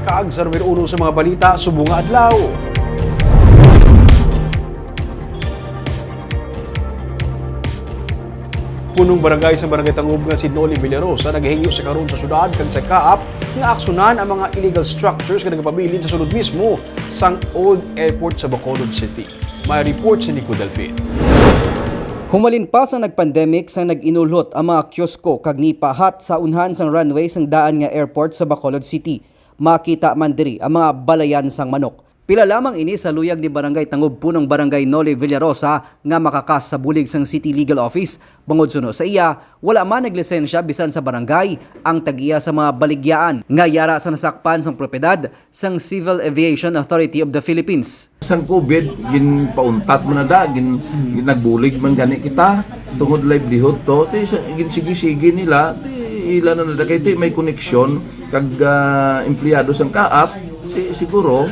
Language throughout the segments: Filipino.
Kaag sa numero 1 sa mga balita, subong nga adlaw. Punong barangay sa Barangay Tangub nga si Noli Villarosa nagahingyo sa karon sa syudad kag sa kaap nga aksyonan ang mga illegal structures nga nagapabilin sa sulod mismo sang Old Airport sa Bacolod City. May report si Nico Delfin. Humalin pa sa nagpandemic sang nag-inulhot ang mga kiosko kag nipahat sa unhan sang runway sang daan nga airport sa Bacolod City. Makita man diri ang mga balayan sang manok. Pila lamang ini sa luyag ni Barangay Tangub punong Barangay Noli Villarosa nga makakas sa bulig sang City Legal Office. Bangod suno sa iya, wala man naglisensya bisan sa barangay ang tag-iya sa mga baligyaan nga yara sa nasakpan sang propiedad sang Civil Aviation Authority of the Philippines. Sang COVID, ginpauntat mo na da, nagbulig man gani kita, tungod livelihood to, ginsigi-sigi nila, ila na nada kayo, may koneksyon, kag empleyado sang kaap, siguro,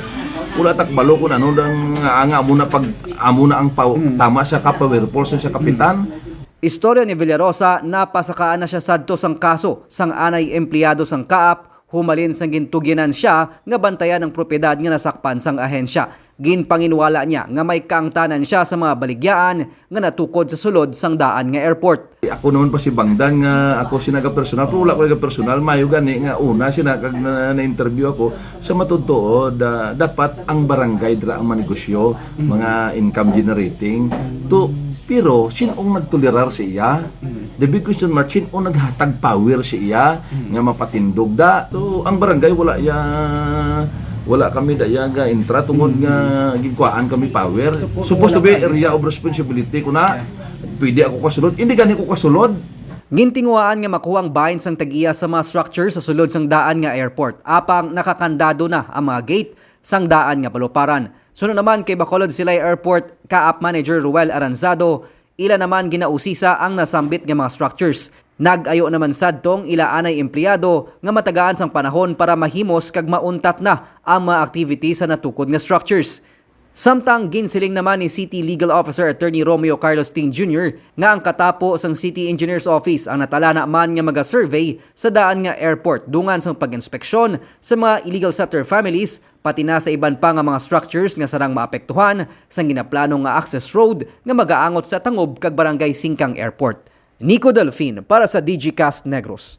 wala takbalo kung ano lang nga muna pag amo na ang tama sa power force sa kapitan. Istorya ni Villarosa, napasakaan na siya sadto sang kaso sang anay empleyado sang kaap, humalin sang gintugyanan siya nga bantayan ng propiedad nga nasakpan sang ahensya. Ginpanginwala niya nga may kaangtanan siya sa mga baligyaan nga natukod sa sulod sang daan nga airport. Ako naman pa si Bangdan nga ako sinaga personal, pero wala ko nga personal, mayo gani nga una sinakag na-interview ako sa matudto dapat ang barangay dira ang manegosyo, mga income generating to. Pero sinong nagtolerar sa iya? The big question mark, sinong naghatag power sa iya nga mapatindog da? So ang barangay wala kami dayaga intra tungod nga gikuan kami power. Supposed to be area of responsibility ko na pwede ako kasulod. Hindi gani ko kasulod. Gintinguaan nga makuhang bahin sang tag-iya sa mga structure sa sulod sang daan nga airport. Apang nakakandado na ang mga gate sang daan nga baluparan. Sunod naman kay Bacolod Silay Airport, Kaap Manager Ruel Aranzado, ila naman ginausisa ang nasambit nga mga structures. Nag-ayo naman sadtong ila anay empleyado nga matagaan sang panahon para mahimos kag mauntat na ang mga activity sa natukod nga structures. Samtang ginsiling naman ni City Legal Officer Attorney Romeo Carlos Ting Jr. nga ang katapo sang City Engineer's Office ang natalana man nga maga-survey sa daan nga airport dungan sang pag-inspeksyon sa mga illegal settler families pati na sa iban pa nga mga structures nga sarang maapektuhan sang ginaplanong nga access road nga magaangot sa Tangub kag Barangay Singkang Airport. Nico Delfin para sa DigiCast Negros.